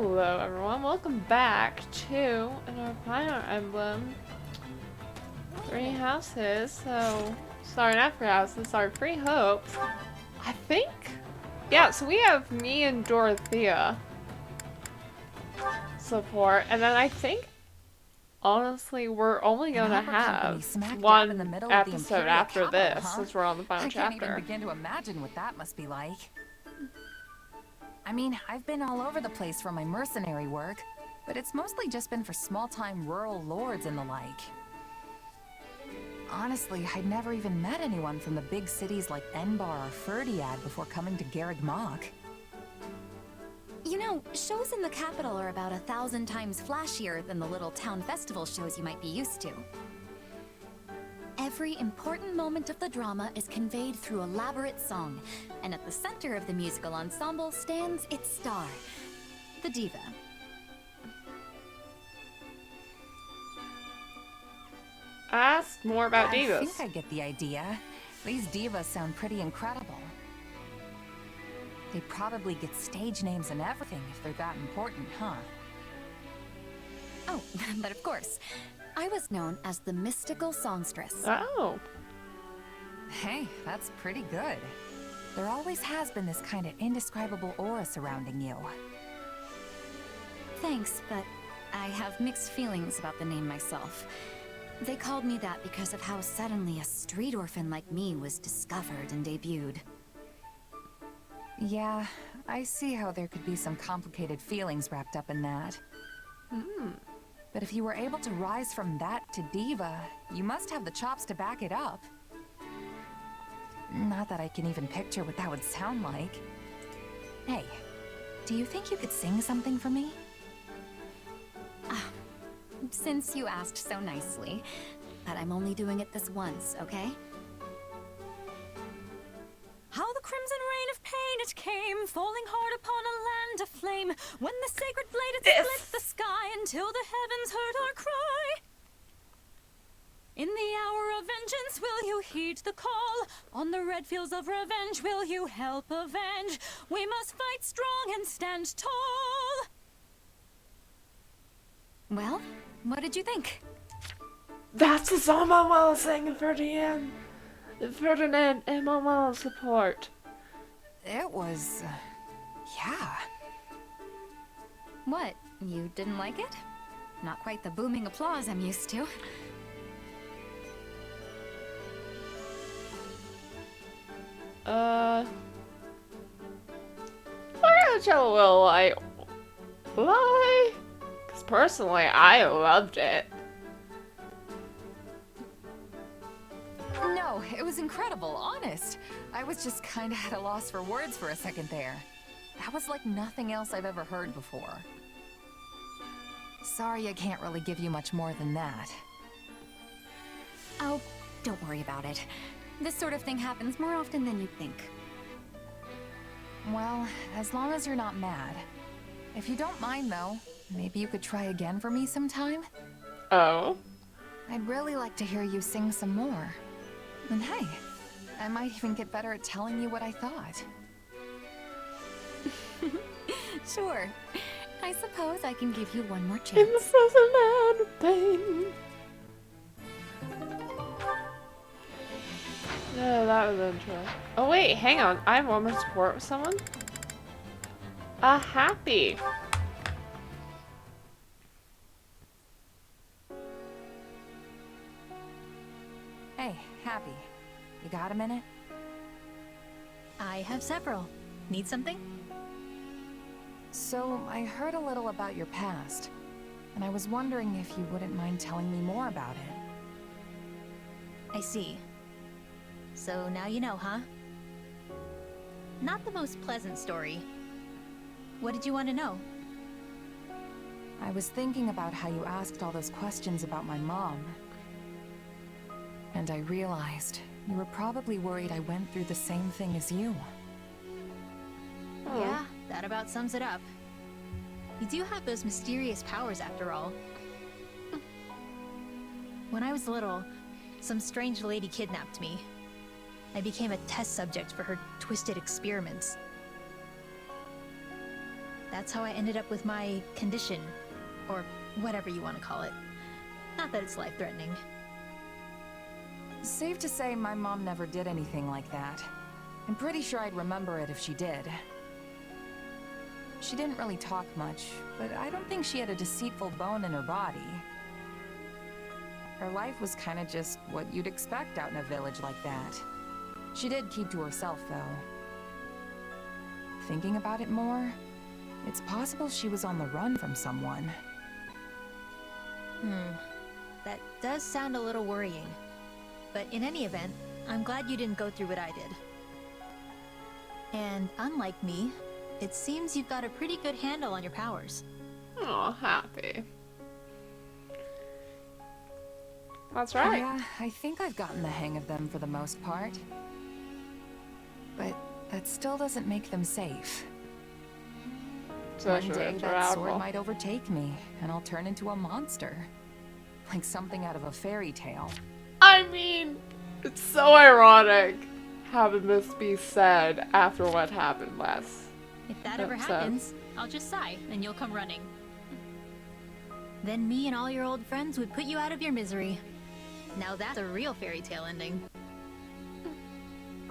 Hello everyone, welcome back to another Fire Emblem. Three houses, so sorry, not three houses, sorry, three hopes. I think, yeah, so we have me and Dorothea support, and then I think honestly we're only gonna have one episode after this, since we're on the final chapter. I can't even begin to imagine what that must be like. I mean, I've been all over the place for my mercenary work, but it's mostly just been for small-time rural lords and the like. Honestly, I'd never even met anyone from the big cities like Enbar or Ferdiad before coming to Garreg Mach. You know, shows in the capital are about 1,000 times flashier than the little town festival shows you might be used to. Every important moment of the drama is conveyed through elaborate song, and at the center of the musical ensemble stands its star, the diva. Ask more about divas. I think I get the idea. These divas sound pretty incredible. They probably get stage names and everything if they're that important, huh? Oh, but of course. I was known as the mystical songstress. Oh. Hey, that's pretty good. There always has been this kind of indescribable aura surrounding you. Thanks, but I have mixed feelings about the name myself. They called me that because of how suddenly a street orphan like me was discovered and debuted. Yeah, I see how there could be some complicated feelings wrapped up in that. But if you were able to rise from that to diva, you must have the chops to back it up. Not that I can even picture what that would sound like. Hey, do you think you could sing something for me? Since you asked so nicely, but I'm only doing it this once, okay? How the crimson rain of pain it came, falling hard upon a land aflame, when the sacred blade it split the sky until the heavens heard our cry. In the hour of vengeance will you heed the call? On the red fields of revenge will you help avenge? We must fight strong and stand tall. Well, what did you think? That's the song Manuel singing Ferdinand. Ferdinand and Manuel support. It was... yeah. What? You didn't like it? Not quite the booming applause I'm used to. I'm gonna tell a little lie. Because personally, I loved it. No, it was incredible, honest. I was just kinda at a loss for words for a second there. That was like nothing else I've ever heard before. Sorry I can't really give you much more than that. Oh, don't worry about it. This sort of thing happens more often than you'd think. Well, as long as you're not mad. If you don't mind though, maybe you could try again for me sometime? Oh? I'd really like to hear you sing some more. And hey, I might even get better at telling you what I thought. Sure. I suppose I can give you one more In the chance. frozen land of pain. Yeah, that was interesting. Oh wait, hang on. I have one more support with someone. Happy. Hey, Happy. You got a minute? I have several. Need something? So, I heard a little about your past, and I was wondering if you wouldn't mind telling me more about it. I see. So now you know, huh? Not the most pleasant story. What did you want to know? I was thinking about how you asked all those questions about my mom. And I realized you were probably worried I went through the same thing as you. Oh. Yeah, that about sums it up. You do have those mysterious powers after all. When I was little, some strange lady kidnapped me. I became a test subject for her twisted experiments. That's how I ended up with my condition, or whatever you want to call it. Not that it's life-threatening. Safe to say my mom never did anything like that. I'm pretty sure I'd remember it if she did. She didn't really talk much, but I don't think she had a deceitful bone in her body. Her life was kinda just what you'd expect out in a village like that. She did keep to herself, though. Thinking about it more, it's possible she was on the run from someone. That does sound a little worrying. But in any event, I'm glad you didn't go through what I did. And unlike me, it seems you've got a pretty good handle on your powers. Oh, happy. That's right. Yeah, I think I've gotten the hang of them for the most part. But that still doesn't make them safe. One day that sword might overtake me, and I'll turn into a monster. Like something out of a fairy tale. I mean, it's so ironic having this be said after what happened last. If that ever happens, I'll just sigh, and you'll come running. Then me and all your old friends would put you out of your misery. Now that's a real fairy tale ending.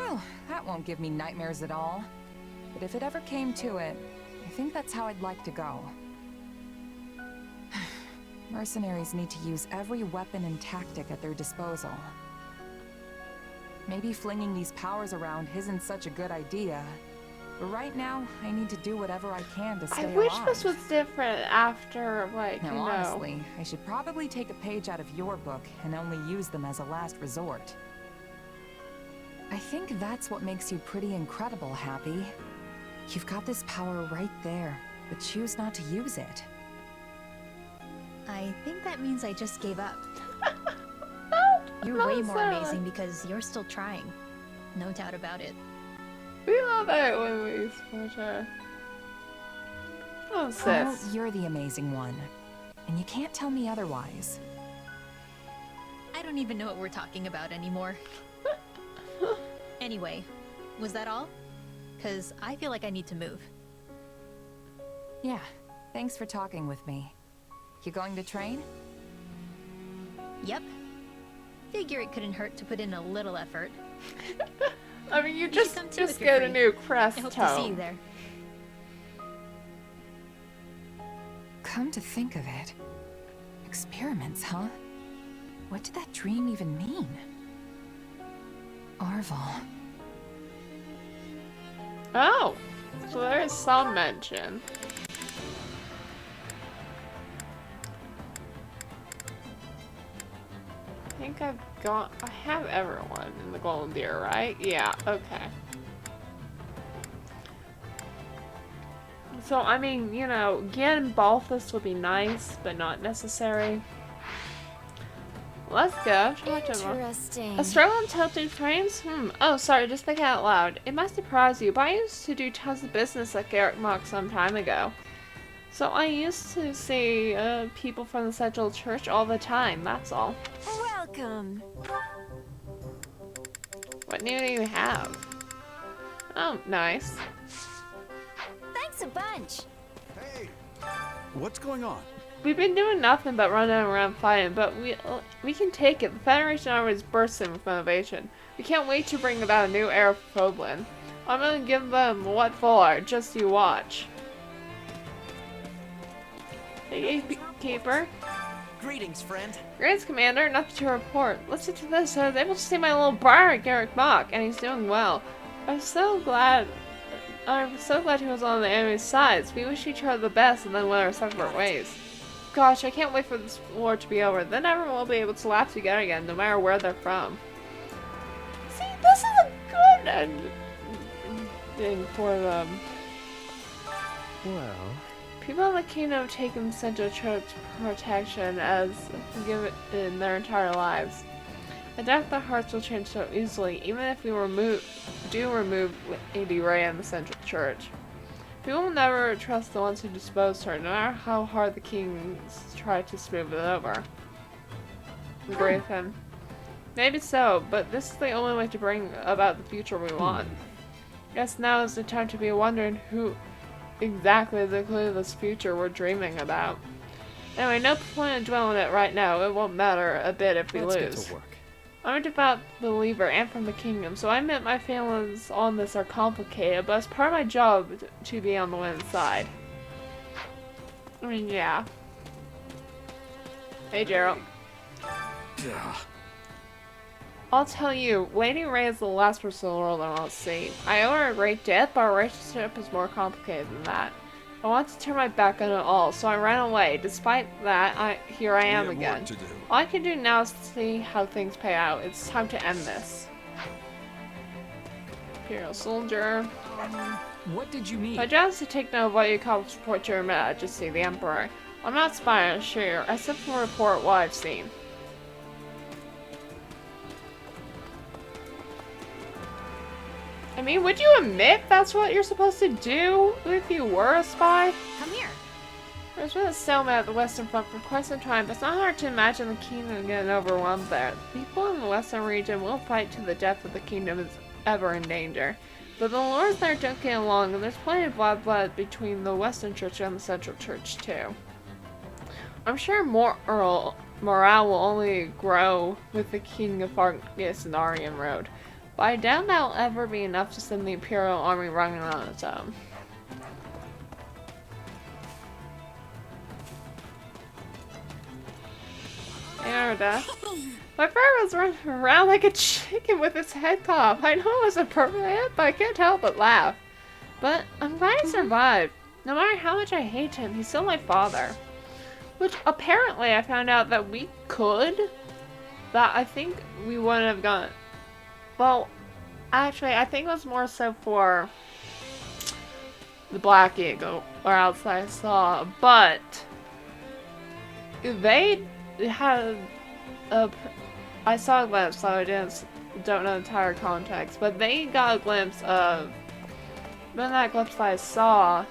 Oh, that won't give me nightmares at all. But if it ever came to it, I think that's how I'd like to go. Mercenaries need to use every weapon and tactic at their disposal. Maybe flinging these powers around isn't such a good idea. But right now, I need to do whatever I can to stay alive. I wish this was different after, like, now, honestly, I should probably take a page out of your book and only use them as a last resort. I think that's what makes you pretty incredible, Happy. You've got this power right there, but choose not to use it. I think that means I just gave up. You're way more amazing because you're still trying. No doubt about it. We love it when we support her. Oh, sis. Well, you're the amazing one. And you can't tell me otherwise. I don't even know what we're talking about anymore. Anyway, was that all? 'Cause I feel like I need to move. Yeah, thanks for talking with me. You going to train? Yep. Figure it couldn't hurt to put in a little effort. I mean, you should just come too if you're get a free. new crest I hope tone. to see you there. Come to think of it. Experiments, huh? What did that dream even mean? Arval. Oh, so there is some mention. I think I have everyone in the Golden Deer, right? Yeah, okay. So, I mean, you know, getting Balthus would be nice, but not necessary. Let's go. Interesting. A struggle on tilted frames? Oh, sorry, just thinking out loud. It might surprise you, but I used to do tons of business at Garrick Mock some time ago. So I used to see people from the Central Church all the time, that's all. Welcome. What new do you have? Oh, nice. Thanks a bunch. Hey, what's going on? We've been doing nothing but running around fighting, but we can take it. The Federation Army is bursting with motivation. We can't wait to bring about a new era for Foblin. I'm gonna give them what for, just you watch. Hey, Gatekeeper. Greetings, friend. Greetings, Commander. Nothing to report. Listen to this. I was able to see my little bar at Garrick Mock, and he's doing well. I'm so glad he was on the enemy's side. We wish each other the best and then went our separate ways. Gosh, I can't wait for this war to be over. Then everyone will be able to laugh together again, no matter where they're from. See, this is a good ending for them. Well, People in the kingdom have taken Central Church protection as given in their entire lives. I doubt their hearts will change so easily, even if we do remove Lady Ray and the Central Church. People will never trust the ones who disposed her, no matter how hard the kings try to smooth it over. Agree with him. Maybe so, but this is the only way to bring about the future we want. Guess now is the time to be wondering exactly the clueless future we're dreaming about. Anyway, no point in dwelling on it right now. It won't matter a bit if we Let's lose. get to work. I'm a devout believer and from the kingdom, so I admit my feelings on this are complicated, but it's part of my job to be on the winning side. I mean, yeah. Hey, Gerald. I'll tell you, Lady Ray is the last person in the world I want to see. I owe her a great debt, but our relationship is more complicated than that. I want to turn my back on it all, so I ran away. Despite that, here I am again. All I can do now is see how things pay out. It's time to end this. Imperial soldier. What did you mean? My job is to take note of what you accomplished to report your Majesty, the Emperor. I'm not spying, sure. I simply report what I've seen. I mean, would you admit that's what you're supposed to do if you were a spy? Come here. There's been a stalemate at the Western Front for quite some time, but it's not hard to imagine the kingdom getting overwhelmed there. People in the Western region will fight to the death if the kingdom is ever in danger. But the lords there don't get along, and there's plenty of bad blood between the Western Church and the Central Church, too. I'm sure morale will only grow with the King of Argus and Aryan Road. But I doubt that'll ever be enough to send the Imperial Army running on its own. Erda. My friend was running around like a chicken with its head cut off. I know it was a permanent, but I can't help but laugh. But I'm glad he survived. No matter how much I hate him, he's still my father. Which apparently I found out that we could. That I think we wouldn't have gone. Well, actually, I think it was more so for the Black Eagle, or else I saw, but they had I saw a glimpse, so I don't know the entire context, but they got a glimpse of, in that glimpse that I saw,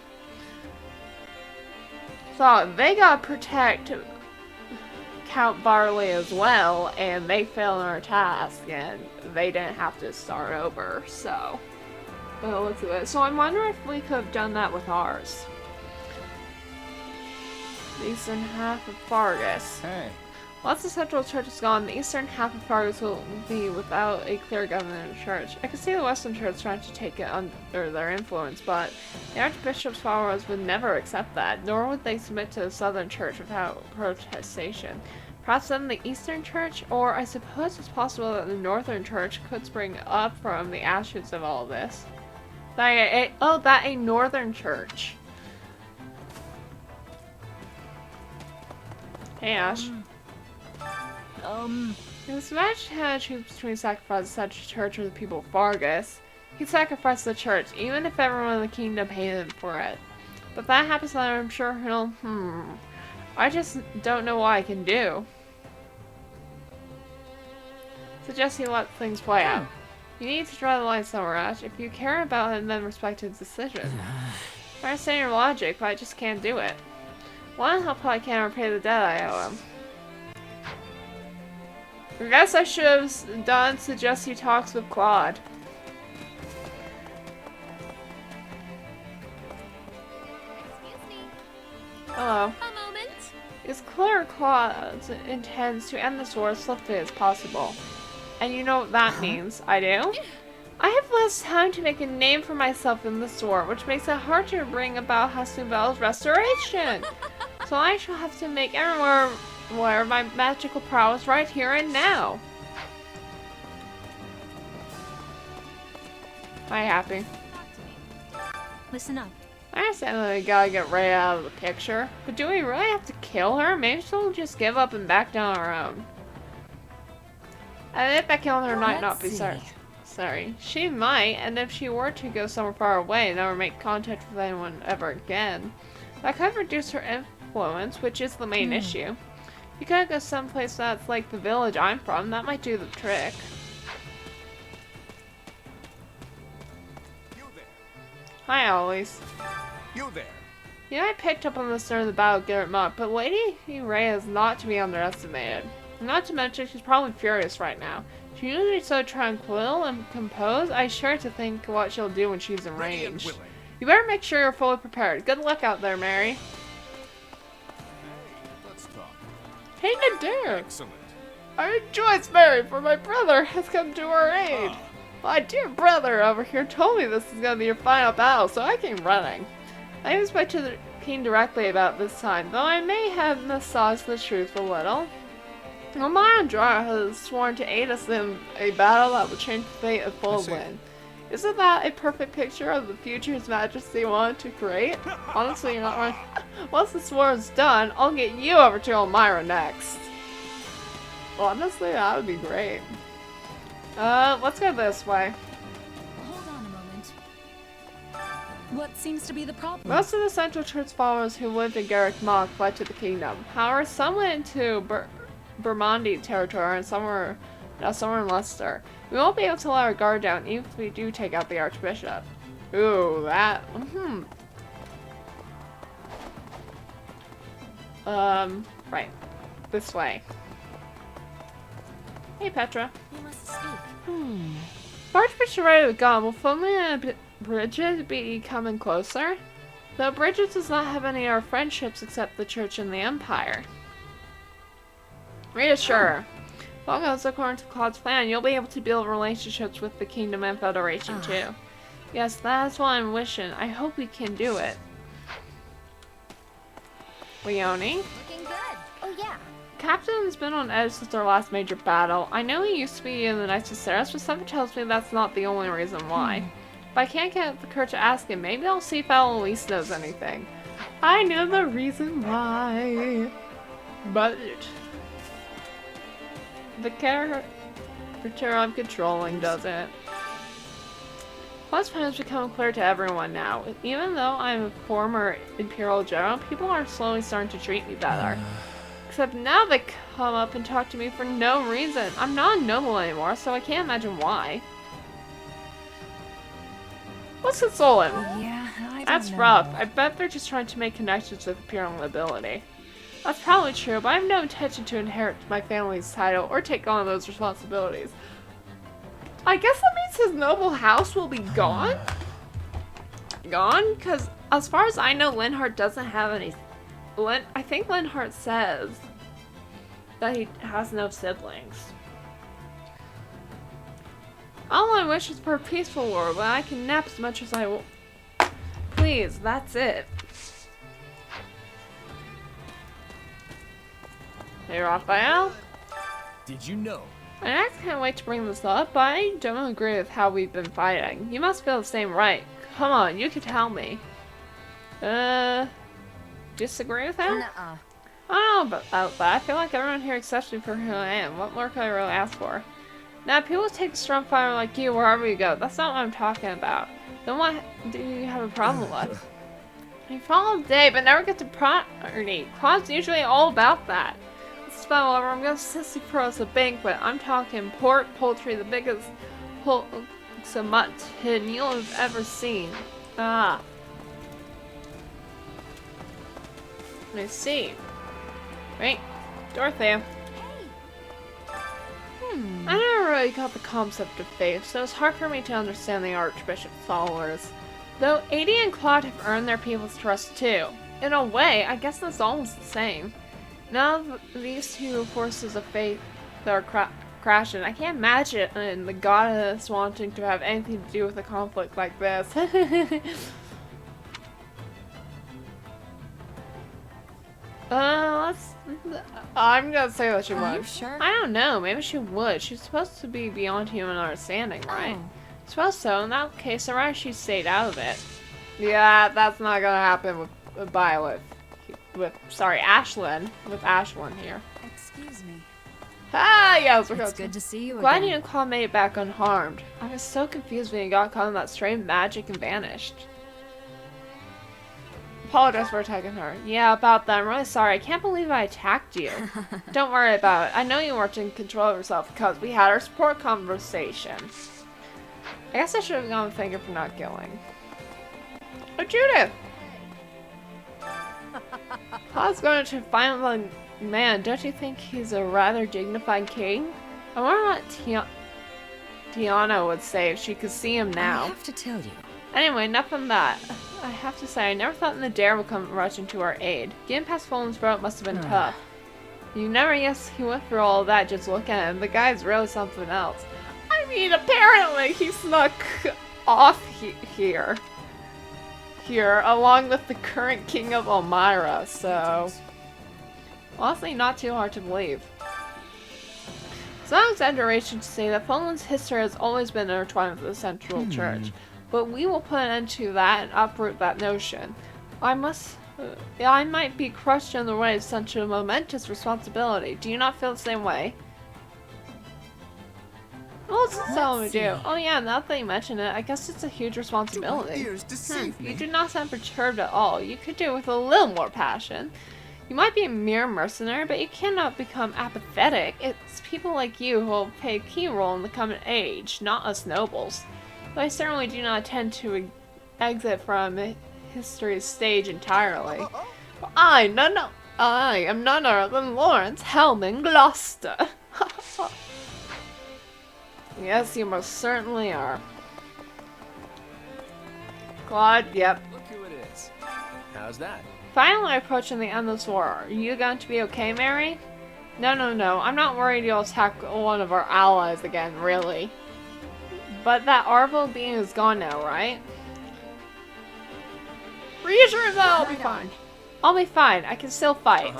they got to protect Count Barley as well, and they failed in our task, and they didn't have to start over, so. But let's do it. So I'm wondering if we could have done that with ours. The eastern half of Fargus. Hey. Once the Central Church is gone, the eastern half of Fargus will be without a clear government and church. I can see the Western Church trying to take it under their influence, but the Archbishop's followers would never accept that, nor would they submit to the Southern Church without protestation. Perhaps then the Eastern Church, or I suppose it's possible that the Northern Church could spring up from the ashes of all this. That a Northern Church. Hey, Ash. If the Majesty had a choose between sacrificing such a church or the people of Fargus, he'd sacrifice the church, even if everyone in the kingdom hated him for it. But if that happens, then I'm sure he'll, I just don't know what I can do. Suggest he let things play out. You need to draw the line somewhere, Ash. If you care about him, then respect his decision. I understand your logic, but I just can't do it. One help I can't repay the debt I owe him. I guess I should have suggest he talks with Claude. Excuse me. Hello. A moment. It's clear Claude intends to end this war as swiftly as possible. And you know what that means, I do? I have less time to make a name for myself in this war, which makes it hard to bring about Hasubel's restoration. So I shall have to make everyone aware of my magical prowess right here and now. Am I happy? Listen up. I understand that we gotta get Ray out of the picture, but do we really have to kill her? Maybe she'll just give up and back down on her own. I think that killing her might not be sorry. She might, and if she were to go somewhere far away and never make contact with anyone ever again, that could reduce her influence, which is the main issue. You could go someplace that's like the village I'm from, that might do the trick. You there. Hi, Eloise. You there. Yeah, I picked up on the start of the battle of Garrett Muck, but Lady Ray is not to be underestimated. Not to mention, she's probably furious right now. She's usually so tranquil and composed, I share to think what she'll do when she's enraged. You better make sure you're fully prepared. Good luck out there, Mary. Hey, let's talk. Hey, Nadir! Excellent. I rejoice, Mary, for my brother has come to our aid. My dear brother over here told me this is going to be your final battle, so I came running. I even spoke to the king directly about this time, though I may have massaged the truth a little. Almandra has sworn to aid us in a battle that will change the fate of Fullwind. Isn't that a perfect picture of the future His Majesty wanted to create? Honestly, you're not wrong. Once this war is done, I'll get you over to Elmira next. Honestly, that would be great. Let's go this way. Hold on a moment. What seems to be the problem? Most of the Central Church followers who lived in Garrick Mach fled to the kingdom. However, some went into Bermondy territory and some were in Leicester. We won't be able to let our guard down even if we do take out the Archbishop. Ooh, that... Right. This way. Hey, Petra. You must speak. If Archbishop Ray was gone, will Fulman and Bridget be coming closer? Though Bridget does not have any of our friendships except the Church and the Empire. Reassure. If all goes according to Claude's plan, you'll be able to build relationships with the Kingdom and Federation too. Yes, that's what I'm wishing. I hope we can do it. Leonie? Looking good. Oh yeah. Captain's been on edge since our last major battle. I know he used to be in the nicest Ceres, but something tells me that's not the only reason why. If I can't get the courage to ask him, maybe I'll see if Eloise knows anything. I know the reason why. But the character I'm controlling doesn't. Claude's plan has become clear to everyone now. Even though I'm a former Imperial General, people are slowly starting to treat me better. Except now they come up and talk to me for no reason. I'm not a noble anymore, so I can't imagine why. What's consoling? Yeah, I don't That's know. rough. I bet they're just trying to make connections with Imperial nobility. That's probably true, but I have no intention to inherit my family's title or take on those responsibilities. I guess that means his noble house will be gone? Gone? Because as far as I know, Linhardt doesn't have any... I think Linhardt says that he has no siblings. All I wish is for a peaceful world where I can nap as much as I want. Please, that's it. Hey, Raphael? Did you know? I can't wait to bring this up, but I don't agree with how we've been fighting. You must feel the same, right? Come on, you can tell me. Disagree with him? Nuh-uh. I don't know about that. I feel like everyone here accepts me for who I am. What more could I really ask for? Now, people take a strong fighter like you wherever you go. That's not what I'm talking about. Then what do you have a problem with? You follow Dave, but never get to party. Claude's usually all about that. This spell over, I'm gonna sissy for us a banquet. I'm talking pork, poultry, the biggest so mutton you'll have ever seen. Ah. Let me see. Wait, Dorothea. I never really got the concept of faith, so it's hard for me to understand the Archbishop's followers. Though Adie and Claude have earned their people's trust too. In a way, I guess that's almost the same. Now these two forces of faith that are crashing, I can't imagine the goddess wanting to have anything to do with a conflict like this. I'm gonna say that she would. Are you sure? I don't know, maybe she would. She's supposed to be beyond human understanding, right? Suppose so. In that case, alright, she stayed out of it. Yeah, that's not gonna happen with Violet. Ashlyn. With Ashlyn here. Excuse me. Ah, yes, we're It's good to see you Glad again. you and Claude made it back unharmed. I was so confused when you got caught in that strange magic and vanished. Apologize for attacking her. Yeah, about that. I'm really sorry. I can't believe I attacked you. Don't worry about it. I know you weren't in control of yourself because we had our support conversation. I guess I should have gone with finger for not killing. Oh, Judith! Claude's going to find the man. Don't you think he's a rather dignified king? I wonder what Tiana would say if she could see him now. I have to tell you. Anyway, enough of that. I have to say, I never thought the dare would come rushing to our aid. Getting past Fulton's throat must have been tough. You never guessed he went through all of that just looking at him. The guy's really something else. I mean, apparently he snuck off here, along with the current king of Elmira, so honestly not too hard to believe. It's not an exaggeration to say that Fulton's history has always been intertwined with the Central Church, but we will put an end to that and uproot that notion. I might be crushed in the way of such a momentous responsibility. Do you not feel the same way? What's it telling me to do? Oh yeah, now that you mention it, I guess it's a huge responsibility. You do not sound perturbed at all. You could do it with a little more passion. You might be a mere mercenary, but you cannot become apathetic. It's people like you who will play a key role in the coming age, not us nobles. But I certainly do not intend to exit from history's stage entirely. I am none other than Lawrence Hellman Gloucester. Yes, you most certainly are. Claude, yep. Look who it is. How's that? Finally approaching the end of this war. Are you going to be okay, Mary? No. I'm not worried you'll attack one of our allies again, really. But that Arvo being is gone now, right? Reassure yourself, I'll be fine. I'll be fine. I can still fight.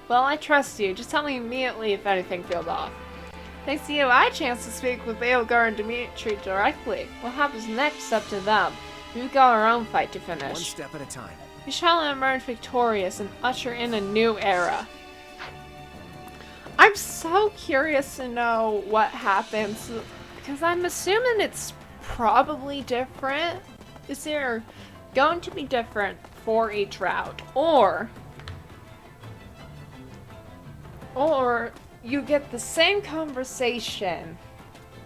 Well, I trust you. Just tell me immediately if anything feels off. Thanks to you, I had a chance to speak with Eogar and Dimitri directly. What happens next is up to them. We've got our own fight to finish. One step at a time. We shall emerge victorious and usher in a new era. I'm so curious to know what happens, because I'm assuming it's probably different. Is there going to be different for each route? Or you get the same conversation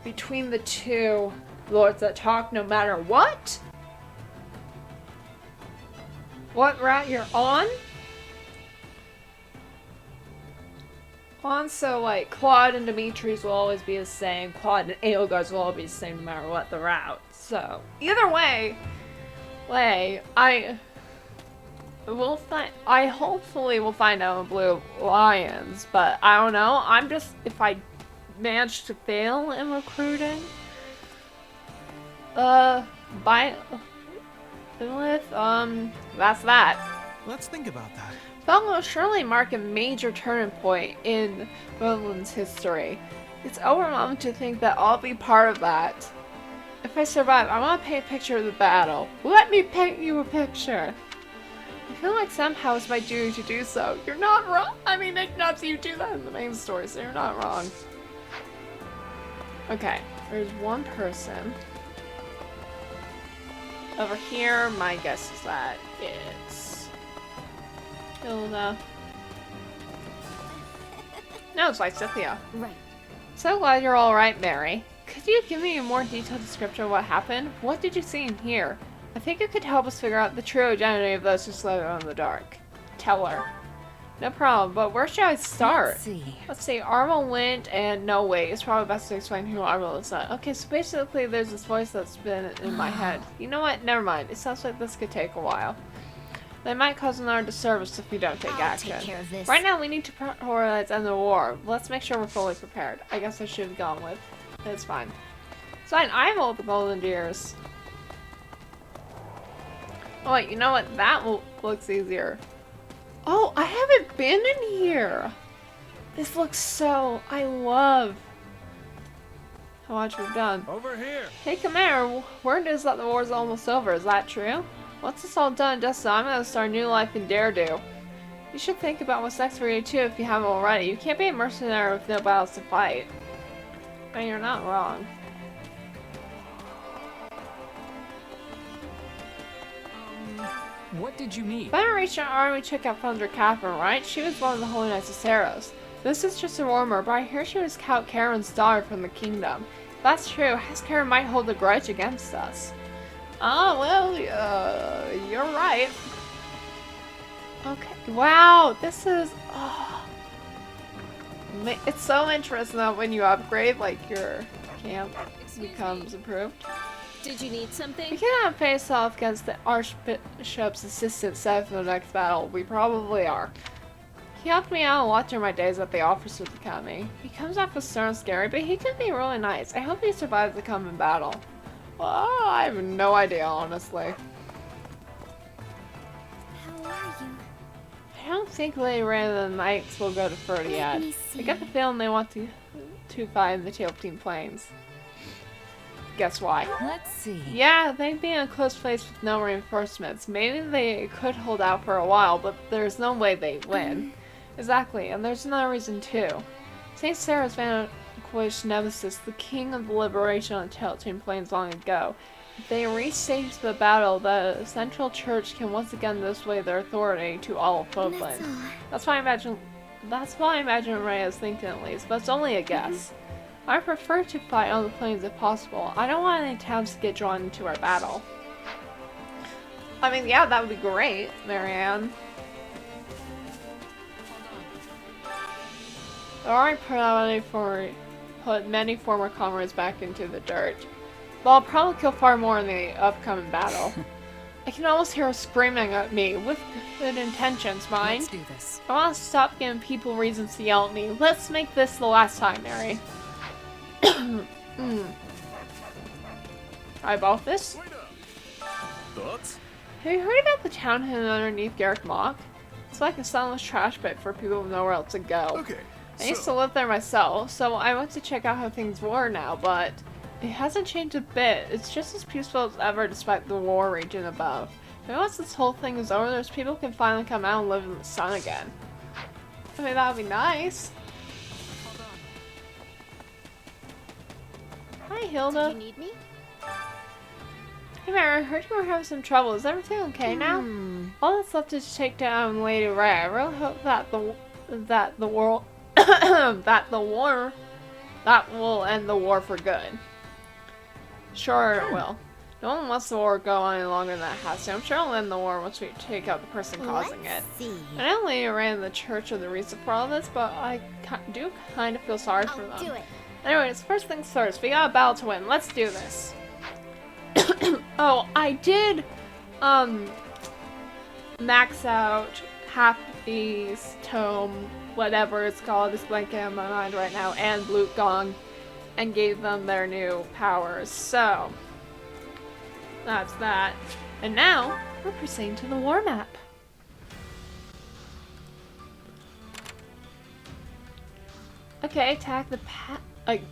between the two lords that talk no matter what route you're on. So like Claude and Dimitri's will always be the same. Claude and Eogar's will all be the same no matter what the route. So either way, I hopefully will find out in Blue Lions, but I don't know. If I manage to fail in recruiting, that's that. Let's think about that. That will surely mark a major turning point in Roland's history. It's overwhelming to think that I'll be part of that. If I survive, I want to paint a picture of the battle. Let me paint you a picture. I feel like somehow it's my duty to do so. You're not wrong. I mean, they not you do that in the main story, so you're not wrong. Okay, there's one person. Over here, my guess is that it's Hilda. No, it's like Cynthia. Right. So glad you're alright, Mary. Could you give me a more detailed description of what happened? What did you see and hear? I think it could help us figure out the true identity of those who slept in the dark. Tell her. No problem, but where should I start? Let's see, Armo went and no wait, it's probably best to explain who Armo is. Okay, so basically there's this voice that's been in my head. You know what? Never mind. It sounds like this could take a while. They might cause another disservice if we don't take action. Take care of this. Right now we need to prioritize end the war. Let's make sure we're fully prepared. I guess I should have gone with. It's fine. It's fine. I have all the golden deers. Oh wait, you know what? That looks easier. Oh, I haven't been in here. This looks so... I love how much we've done. Over here. Hey, come here. Word is that the war's almost over. Is that true? Once it's all done, just I'm gonna start a new life in Daredew. You should think about what's next for you too if you haven't already. You can't be a mercenary with no battles to fight. And you're not wrong. What did you need? Federation Army took out Thunder Catherine, right? She was one of the Holy Knights of Saros. This is just a rumor, but I hear she was Count Karen's daughter from the kingdom. If that's true, House Karen might hold a grudge against us. Oh, well, you're right. Okay, wow, this is... Oh. It's so interesting that when you upgrade, like, your camp becomes improved. Did you need something? We cannot face off against the Archbishop's assistant set for the next battle. We probably are. He helped me out a lot during my days at the Officers Academy. He comes off as stern and scary, but he can be really nice. I hope he survives the coming battle. Well, I have no idea, honestly. How are you? I don't think Lady Ray and the Knights will go to Furta yet. I get the feeling they want to fight in the Telepatine Plains. Guess why? Let's see. Yeah, they'd be in a close place with no reinforcements. Maybe they could hold out for a while, but there's no way they'd win. Exactly, and there's another reason too. St. Sarah's vanquished Nemesis, the king of the liberation on the Telepatine Plains long ago. If they restage the battle, the Central Church can once again display their authority to all of Fodland. That's why I imagine Ray is thinking at least, but it's only a guess. I prefer to fight on the plains if possible. I don't want any towns to get drawn into our battle. I mean, yeah, that would be great, Marianne. I already put many former comrades back into the dirt. But I'll probably kill far more in the upcoming battle. I can almost hear her screaming at me, with good intentions, mind. Let's do this. I want to stop giving people reasons to yell at me. Let's make this the last time, Mary. I bought this. Thoughts? Have you heard about the town hidden underneath Garrick Mock? It's like a sunless trash pit for people with nowhere else to go. Okay. I used to live there myself, so I went to check out how things were now, but it hasn't changed a bit. It's just as peaceful as ever despite the war raging above. Maybe once this whole thing is over, those people can finally come out and live in the sun again. I mean, that would be nice. Hi, Hilda. Did you need me? Hey, Mary, I heard you were having some trouble. Is everything okay now? All that's left is to take down Lady Ray. I really hope that the war that will end the war for good. Sure it will. No one wants the war to go on any longer than it has to. I'm sure it'll end the war once we take out the person causing it. See. I know Lady Ray and the church are the reason for all this, but I do kind of feel sorry for them. Do it. Anyways, first things first, we got a battle to win. Let's do this. Oh, I did, max out Happy's Tome, whatever it's called, it's blanking on my mind right now, and Blute Gong, and gave them their new powers. So, that's that. And now, we're proceeding to the war map. Okay, attack the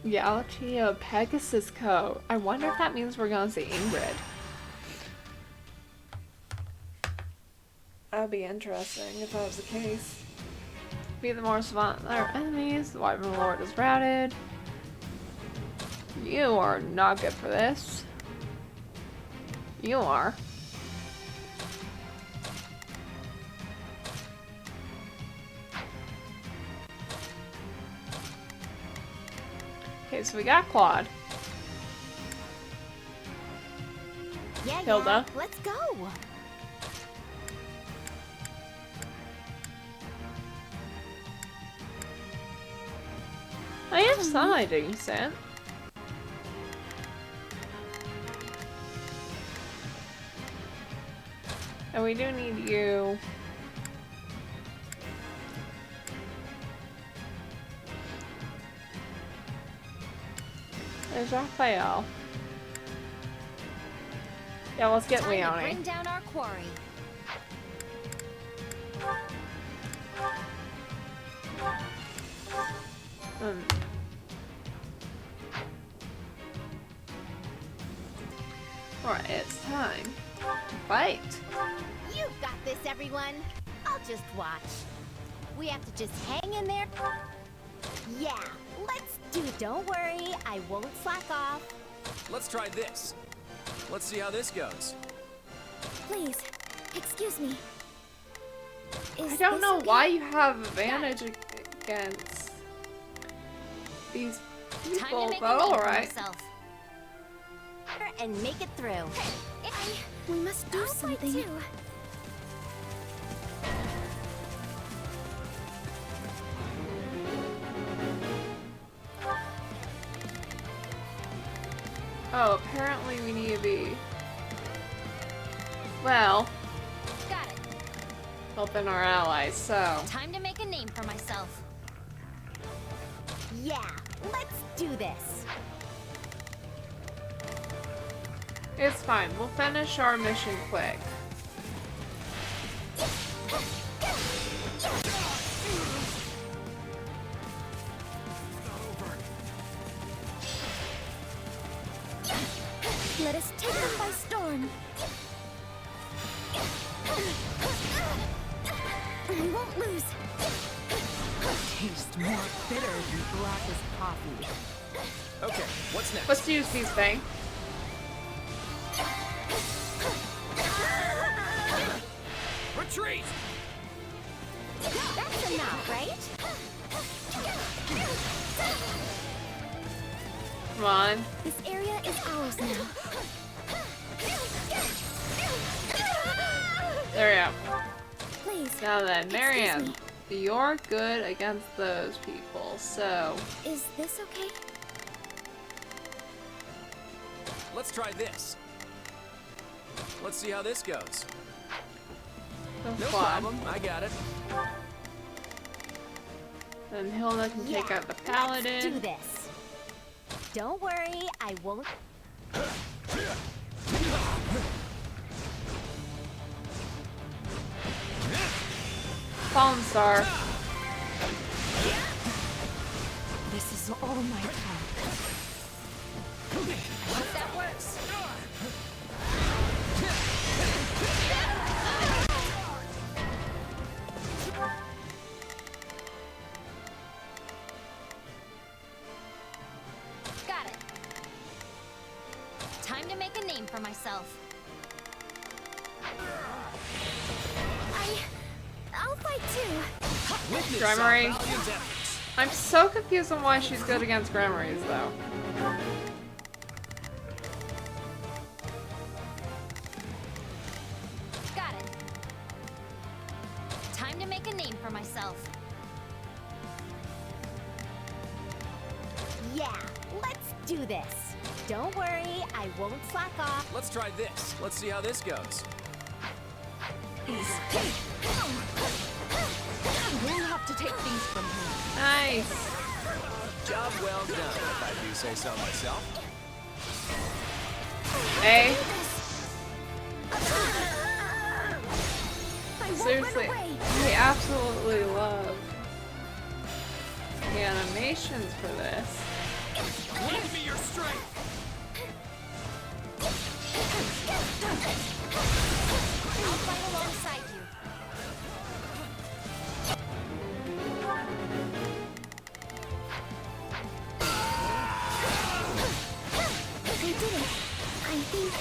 Galaxy of Pegasus Code. I wonder if that means we're gonna see Ingrid. That would be interesting if that was the case. Be the more savant than our enemies. The Wyvern Lord is routed. You are not good for this. You are. Okay, so we got Claude. Yeah, Hilda. yeah. Let's go. I have some idea, decent. And we do need you. There's Raphael. Yeah, let's get Time to Leone. bring down our quarry. Alright, it's time to fight. You've got this, everyone. I'll just watch. We have to just hang in there. Yeah, let's do it. Don't worry, I won't slack off. Let's try this. Let's see how this goes. Please, excuse me. I don't know why you have advantage against these people, but alright. And make it through. We must do something. Oh, apparently we need to be... Well... Got it. Helping our allies, so... Time to make a name for myself. Yeah, let's do this. It's fine. We'll finish our mission quick. Let us take them by storm. We won't lose. Tastes more bitter than blackest coffee. Okay, what's next? Let's use these things. Retreat! That's enough, right? Come on. This area is ours now. There we go. Please. Now then, excuse Marianne, me. you're good against those people, so... Is this okay? Let's try this. Let's see how this goes. That's No fun. problem, I got it. Then Hilda can take out the Let's do paladin. this. Don't worry, I won't. Fallen Star. This is all my time. Hope that works. Got it. Time to make a name for myself. I'll fight too. Witness Gremory. our valiant efforts. I'm so confused on why she's good against Gremories, though. Got it. Time to make a name for myself. Yeah, let's do this. Don't worry, I won't slack off. Let's try this. Let's see how this goes. We'll have to take things from here. Nice. Job well done, if I do say so myself. Hey, I won't seriously, run away. I absolutely love the animations for this. Lend me your strength! I'll fight alongside you. We did it. I think.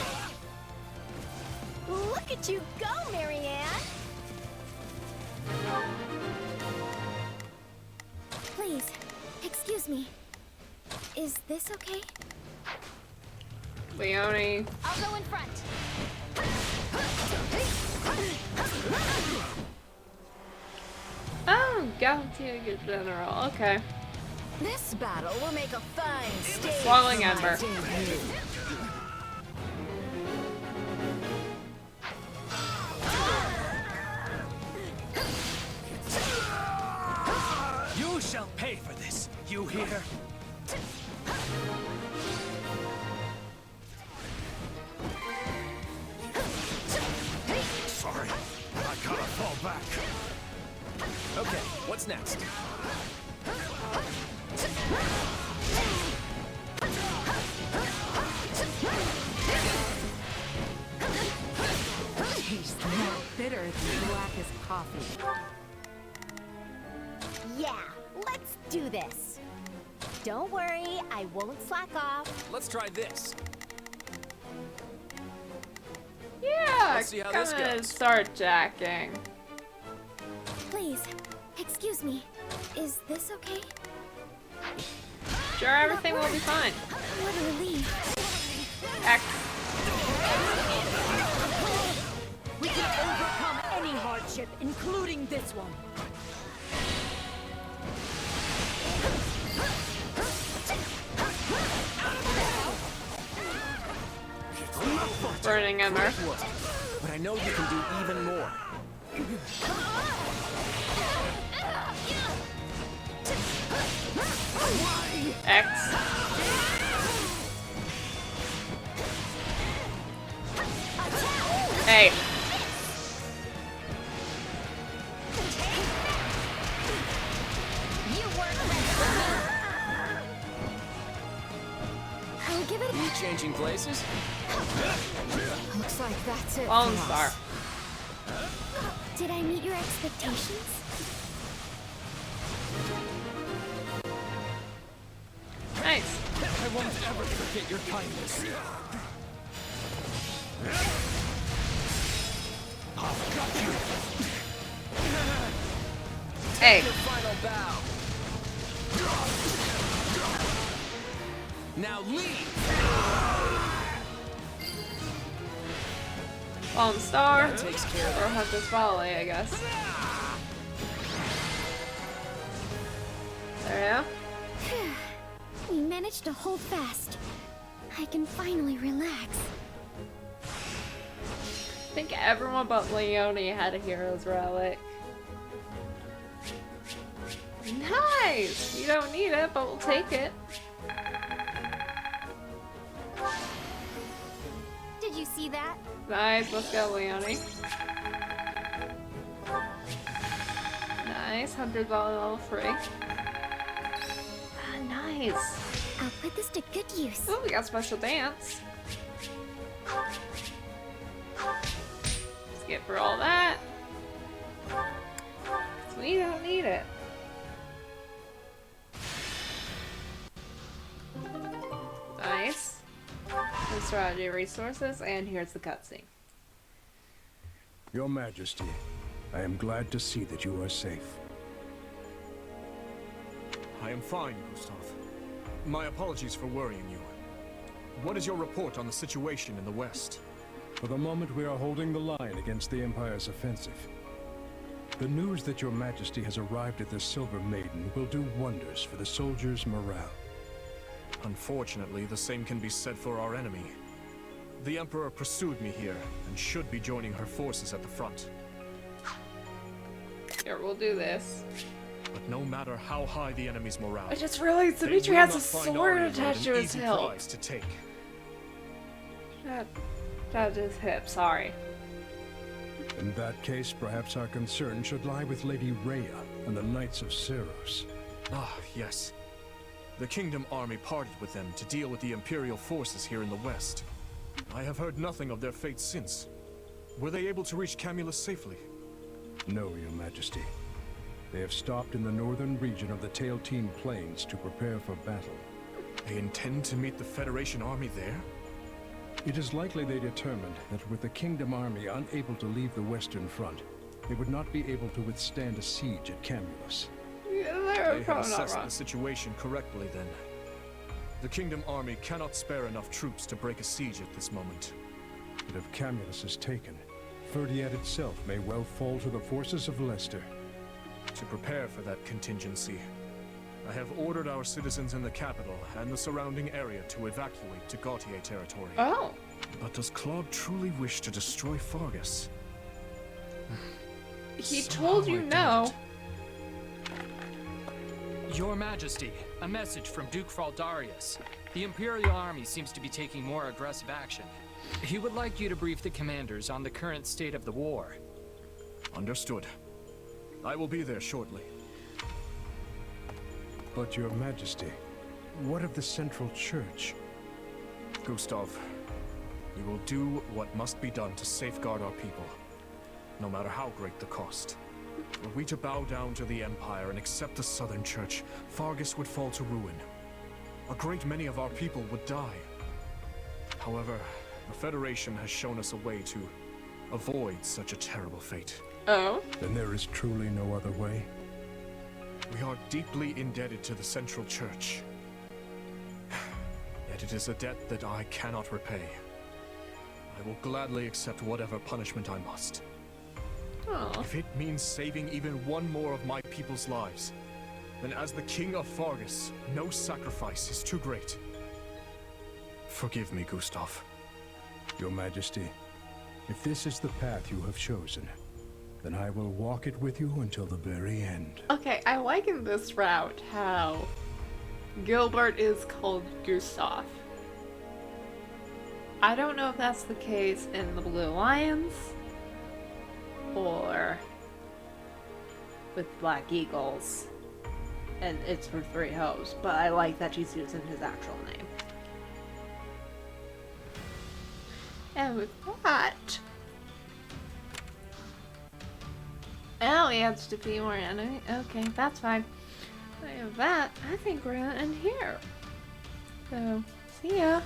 Look at you go, Marianne. Please, excuse me. Is this okay? Leone. I'll go in front. Oh, Galactica General. Okay. This battle will make a fine stage. Swallowing for my Ember. debut. You shall pay for this. You hear? Sorry, I gotta fall back. Okay, what's next? Tastes more bitter than blackest coffee. Yeah, let's do this. Don't worry, I won't slack off. Let's try this. Yeah, Let's see how this gonna goes. start jacking. Please, excuse me. Is this okay? Sure, everything will be fine. What a relief. X. We can overcome any hardship, including this one. burning in there. But I know you can do even more. X. Hey. I'll give it. Me changing places? Looks like that's it. Lone Star. Did I meet your expectations? Nice. I won't ever forget your kindness. I've got you. Hey. Your final bow. Now leave. Lone Star. That takes care of Or Hunter's Volley, I guess. There we go. We managed to hold fast. I can finally relax. I think everyone but Leone had a hero's relic. Nice! You don't need it, but we'll take it. Did you see that? Nice, let's go, Leone. Nice, 100 level free. Ah, nice. I'll put this to good use. Oh, we got special dance. Skip for all that. 'Cause we don't need it. Nice. And strategy resources, and here's the cutscene. Your Majesty, I am glad to see that you are safe. I am fine, Gustov. My apologies for worrying you. What is your report on the situation in the West? For the moment, we are holding the line against the Empire's offensive. The news that Your Majesty has arrived at the Silver Maiden will do wonders for the soldiers' morale. Unfortunately, the same can be said for our enemy. The Emperor pursued me here, and should be joining her forces at the front. Here, we'll do this. But no matter how high the enemy's morale, I just realized they Dimitri will has a not find sword Arya attached to an his easy hilt. prize to take. That's his hip, sorry. In that case, perhaps our concern should lie with Lady Rhea and the Knights of Ceros. Ah, yes. The Kingdom army parted with them to deal with the Imperial forces here in the West. I have heard nothing of their fate since. Were they able to reach Camulus safely? No, Your Majesty. They have stopped in the northern region of the Tailtean Plains to prepare for battle. They intend to meet the Federation army there? It is likely they determined that with the Kingdom army unable to leave the Western Front, they would not be able to withstand a siege at Camulus. Yeah, They have probably not assessed wrong. the situation correctly then. The Kingdom army cannot spare enough troops to break a siege at this moment. But if Camulus is taken, Ferdiad itself may well fall to the forces of Leicester. To prepare for that contingency, I have ordered our citizens in the capital and the surrounding area to evacuate to Gautier territory. Oh. But does Claude truly wish to destroy Fargus? He Somehow told you I no. doubt Your Majesty, a message from Duke Fraldarius. The Imperial Army seems to be taking more aggressive action. He would like you to brief the commanders on the current state of the war. Understood. I will be there shortly. But Your Majesty, what of the Central Church? Gustov, we will do what must be done to safeguard our people, no matter how great the cost. Were we to bow down to the Empire and accept the Southern Church, Fargus would fall to ruin. A great many of our people would die. However, the Federation has shown us a way to avoid such a terrible fate. Oh. Then there is truly no other way? We are deeply indebted to the Central Church. Yet it is a debt that I cannot repay. I will gladly accept whatever punishment I must. Oh. If it means saving even one more of my people's lives, then as the King of Fargus, no sacrifice is too great. Forgive me, Gustov. Your Majesty, if this is the path you have chosen, then I will walk it with you until the very end. Okay, I like in this route how Gilbert is called Gustov. I don't know if that's the case in the Blue Lions or with Black Eagles, and it's for Three Hoes, but I like that she's using his actual name. And with that, oh, he has to defeat more enemy. Okay, that's fine. With that, I think we're gonna end here. So, see ya.